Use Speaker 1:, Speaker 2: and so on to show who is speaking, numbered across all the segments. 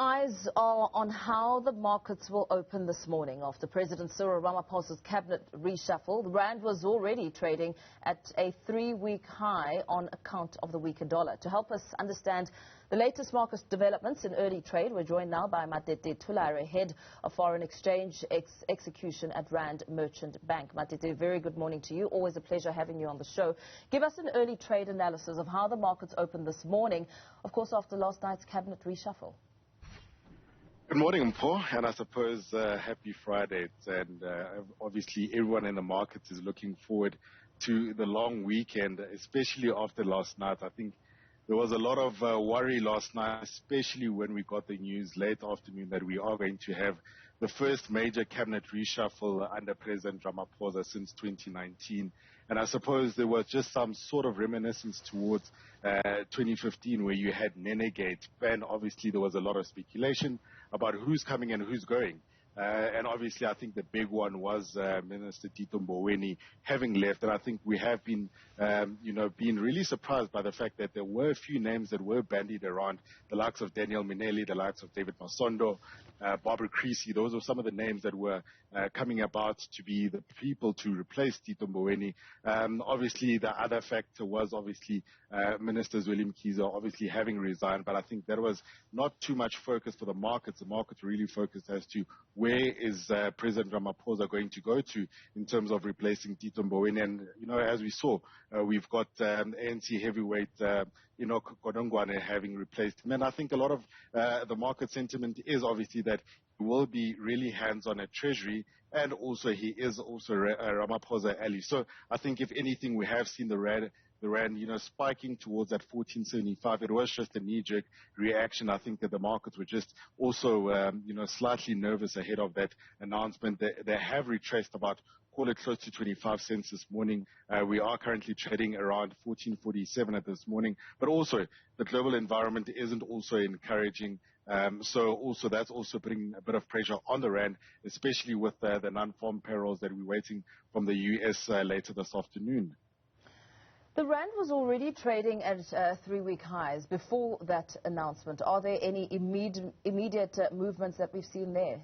Speaker 1: eyes are on how the markets will open this morning after President Cyril Ramaphosa's cabinet reshuffle. The rand was already trading at a 3-week high on account of the weaker dollar. To help us understand the latest market developments in early trade, we're joined now by Matete Thulare, head of foreign exchange execution at Rand Merchant Bank. Matete, very good morning to you. Always a pleasure having you on the show. Give us an early trade analysis of how the markets opened this morning, of course, after last night's cabinet reshuffle.
Speaker 2: Good morning, Mpho, and I suppose happy Friday. And obviously everyone in the markets is looking forward to the long weekend, especially after last night. I think there was a lot of worry last night, especially when we got the news late afternoon that we are going to have the first major cabinet reshuffle under President Ramaphosa since 2019. And I suppose there was just some sort of reminiscence towards 2015 where you had Nenegate, and obviously there was a lot of speculation about who's coming and who's going. And obviously, I think the big one was Minister Tito Mboweni having left. And I think we have been, being really surprised by the fact that there were a few names that were bandied around, the likes of Daniel Minelli, the likes of David Masondo, Barbara Creasy. Those were some of the names that were coming about to be the people to replace Tito Mboweni. Obviously, the other factor was obviously Minister Zweli Mkhize obviously having resigned. But I think that was not too much focus for the markets. The markets really focused as to where is President Ramaphosa going to go to in terms of replacing Tito Mboweni. And, as we saw, we've got ANC heavyweight, Kodongwane having replaced him. And I think a lot of the market sentiment is obviously that he will be really hands-on at Treasury, and also he is also a Ramaphosa ally. So I think if anything, we have seen the rand, spiking towards that 14.75. It was just a knee-jerk reaction. I think that the markets were just also, slightly nervous ahead of that announcement. They have retraced about, call it close to 25 cents this morning. We are currently trading around 14.47 at this morning. But also, the global environment isn't also encouraging. So also that's also putting a bit of pressure on the rand, especially with the non-farm payrolls that we're waiting from the U.S. Later this afternoon.
Speaker 1: The rand was already trading at 3-week highs before that announcement. Are there any immediate movements that we've seen there?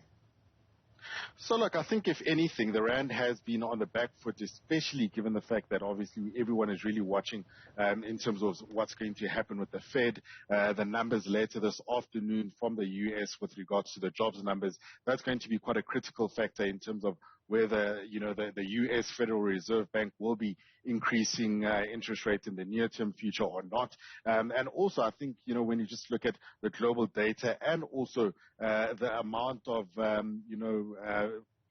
Speaker 2: So, look, I think if anything, the rand has been on the back foot, especially given the fact that obviously everyone is really watching in terms of what's going to happen with the Fed. The numbers later this afternoon from the U.S. with regards to the jobs numbers, that's going to be quite a critical factor in terms of whether, the U.S. Federal Reserve Bank will be increasing interest rates in the near-term future or not. And also, I think, when you just look at the global data and also the amount of,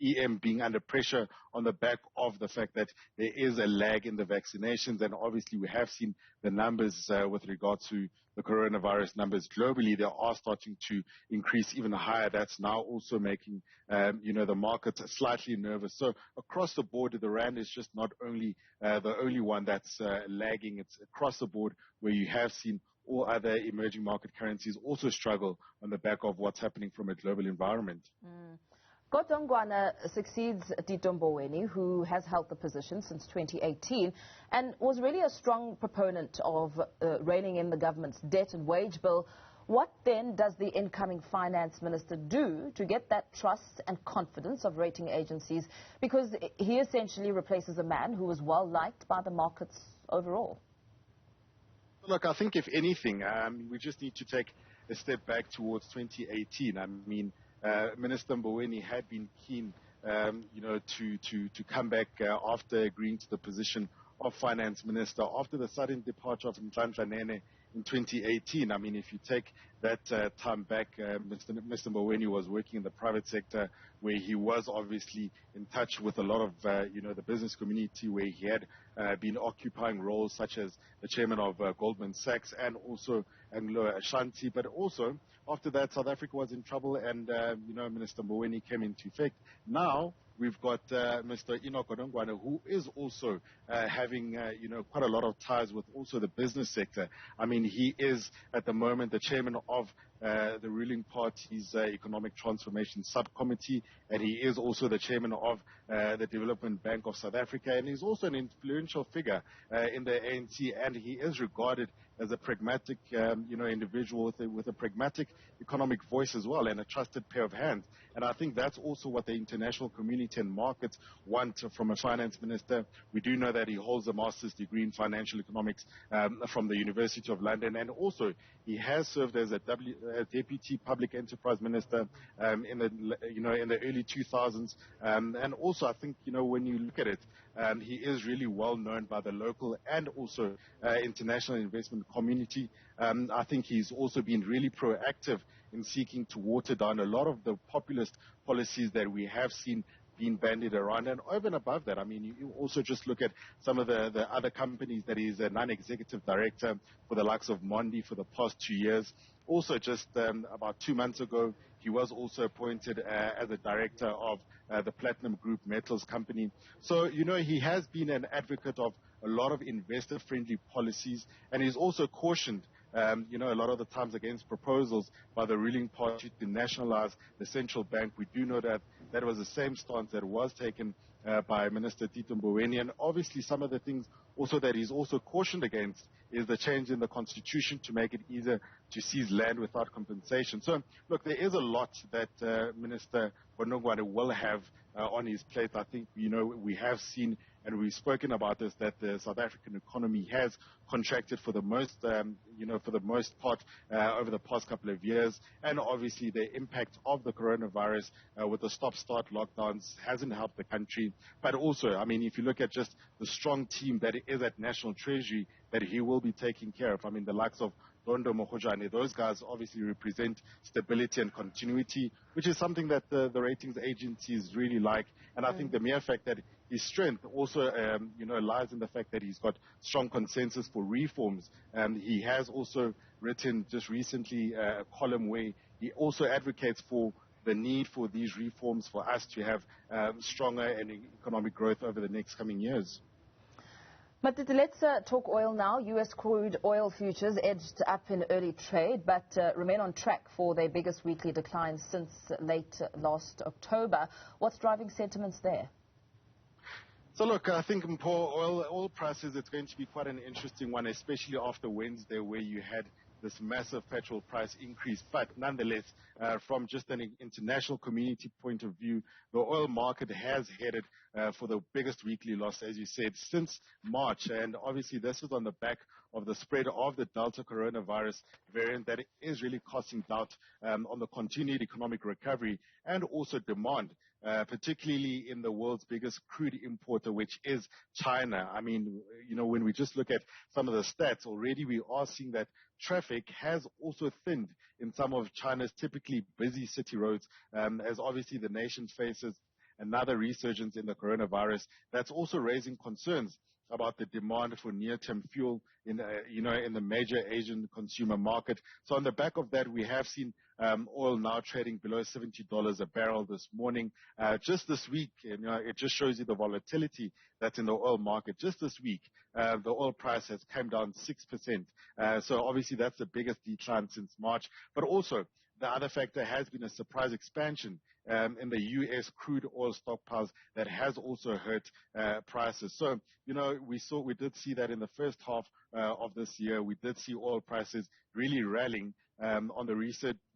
Speaker 2: EM being under pressure on the back of the fact that there is a lag in the vaccinations. And obviously, we have seen the numbers with regard to the coronavirus numbers globally. They are starting to increase even higher. That's now also making, the market slightly nervous. So across the board, the rand is just not only the only one that's lagging. It's across the board where you have seen all other emerging market currencies also struggle on the back of what's happening from a global environment.
Speaker 1: Kodongwane succeeds Tito Mboweni, who has held the position since 2018 and was really a strong proponent of reining in the government's debt and wage bill. What then does the incoming finance minister do to get that trust and confidence of rating agencies? Because he essentially replaces a man who was well liked by the markets overall.
Speaker 2: Look, I think if anything, we just need to take a step back towards 2018. I mean, Minister Mboweni had been keen, to come back after agreeing to the position of finance minister after the sudden departure of Nhlanhla Nene in 2018. I mean, if you take that time back, Mr. Mboweni was working in the private sector where he was obviously in touch with a lot of, the business community, where he had been occupying roles such as the chairman of Goldman Sachs and also Anglo Ashanti. But also, after that, South Africa was in trouble and, Minister Mboweni came into effect. Now, we've got Mr. Enoch Odongwana, who is also having, quite a lot of ties with also the business sector. I mean, he is at the moment the chairman of the ruling party's Economic Transformation Subcommittee, and he is also the chairman of the Development Bank of South Africa, and he's also an influential figure in the ANC, and he is regarded as a pragmatic, individual with a pragmatic economic voice as well, and a trusted pair of hands. And I think that's also what the international community and markets want from a finance minister. We do know that he holds a master's degree in financial economics from the University of London, and also he has served as a deputy public enterprise minister in the early 2000s. And also, I think, when you look at it, he is really well known by the local and also international investment community. I think he's also been really proactive in seeking to water down a lot of the populist policies that we have seen being bandied around. And over and above that, I mean, you also just look at some of the other companies that he's a non-executive director for the likes of Mondi for the past 2 years. Also, just about 2 months ago, he was also appointed as a director of the Platinum Group Metals Company. So, he has been an advocate of a lot of investor-friendly policies, and he's also cautioned a lot of the times against proposals by the ruling party to nationalize the central bank. We do know that that was the same stance that was taken by Minister Tito Mboweni. And obviously some of the things also that he's also cautioned against is the change in the constitution to make it easier to seize land without compensation. So, look, there is a lot that Minister Odongwana will have on his plate. I think, we have seen, and we've spoken about this, that the South African economy has contracted for the most, part over the past couple of years. And obviously the impact of the coronavirus with the stop-start lockdowns hasn't helped the country. But also, I mean, if you look at just the strong team that is at National Treasury that he will be taking care of, I mean, the likes of Dondo Mokojane, those guys obviously represent stability and continuity, which is something that the ratings agencies really like. And I think the mere fact that his strength also, lies in the fact that he's got strong consensus for reforms. He has also written just recently a column where he also advocates for the need for these reforms for us to have stronger and economic growth over the next coming years.
Speaker 1: Matete, let's talk oil now. U.S. crude oil futures edged up in early trade, but remain on track for their biggest weekly decline since late last October. What's driving sentiments there?
Speaker 2: So look, I think for oil prices, it's going to be quite an interesting one, especially after Wednesday, where you had this massive petrol price increase. But nonetheless, from just an international community point of view, the oil market has headed for the biggest weekly loss, as you said, since March. And obviously this is on the back of the spread of the Delta coronavirus variant that is really casting doubt on the continued economic recovery and also demand, particularly in the world's biggest crude importer, which is China. I mean, when we just look at some of the stats already, we are seeing that traffic has also thinned in some of China's typically busy city roads, as obviously the nation faces another resurgence in the coronavirus. That's also raising concerns about the demand for near-term fuel in the major Asian consumer market. So on the back of that, we have seen oil now trading below $70 a barrel this morning. Just this week, it just shows you the volatility that's in the oil market. Just this week, the oil price has come down 6%. So obviously that's the biggest decline since March. But also, the other factor has been a surprise expansion in the U.S. crude oil stockpiles that has also hurt prices. So, we did see that in the first half of this year. We did see oil prices really rallying on the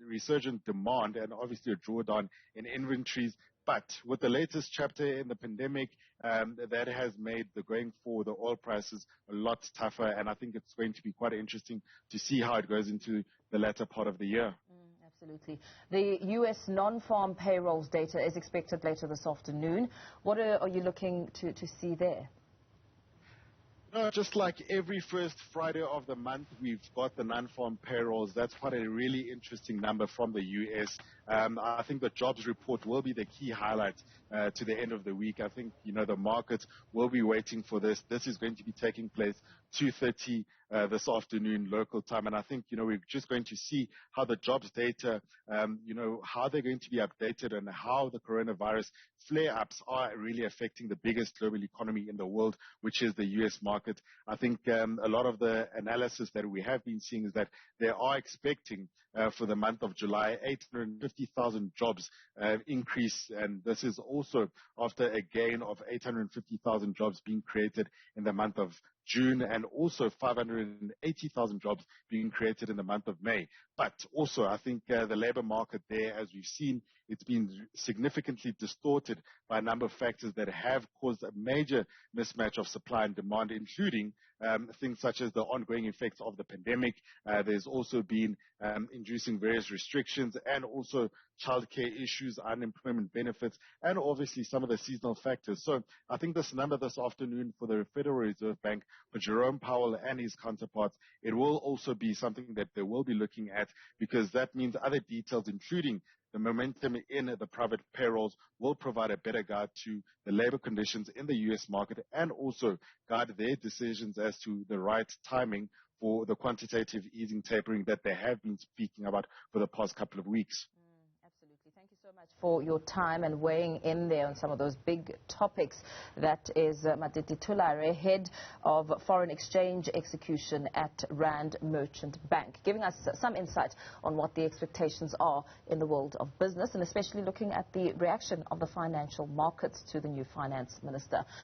Speaker 2: resurgent demand and obviously a drawdown in inventories. But with the latest chapter in the pandemic, that has made the going forward, the oil prices a lot tougher. And I think it's going to be quite interesting to see how it goes into the latter part of the year.
Speaker 1: Absolutely. The U.S. non-farm payrolls data is expected later this afternoon. What are you looking to see there?
Speaker 2: Just like every first Friday of the month, we've got the non-farm payrolls. That's quite a really interesting number from the U.S. I think the jobs report will be the key highlight to the end of the week. I think, the markets will be waiting for this. This is going to be taking place 2:30 this afternoon local time. And I think, we're just going to see how the jobs data, how they're going to be updated and how the coronavirus flare-ups are really affecting the biggest global economy in the world, which is the U.S. market. I think a lot of the analysis that we have been seeing is that they are expecting for the month of July 850,000 jobs increase, and this is also after a gain of 850,000 jobs being created in the month of June, and also 580,000 jobs being created in the month of May. But also, I think the labor market there, as we've seen, it's been significantly distorted by a number of factors that have caused a major mismatch of supply and demand, including things such as the ongoing effects of the pandemic. There's also been inducing various restrictions, and also childcare issues, unemployment benefits, and obviously some of the seasonal factors. So I think this number this afternoon for the Federal Reserve Bank, for Jerome Powell and his counterparts, it will also be something that they will be looking at, because that means other details, including the momentum in the private payrolls, will provide a better guide to the labor conditions in the U.S. market, and also guide their decisions as to the right timing for the quantitative easing tapering that they have been speaking about for the past couple of weeks.
Speaker 1: Absolutely. Thank you so much for your time and weighing in there on some of those big topics. That is Matete Thulare, head of foreign exchange execution at Rand Merchant Bank, giving us some insight on what the expectations are in the world of business, and especially looking at the reaction of the financial markets to the new finance minister.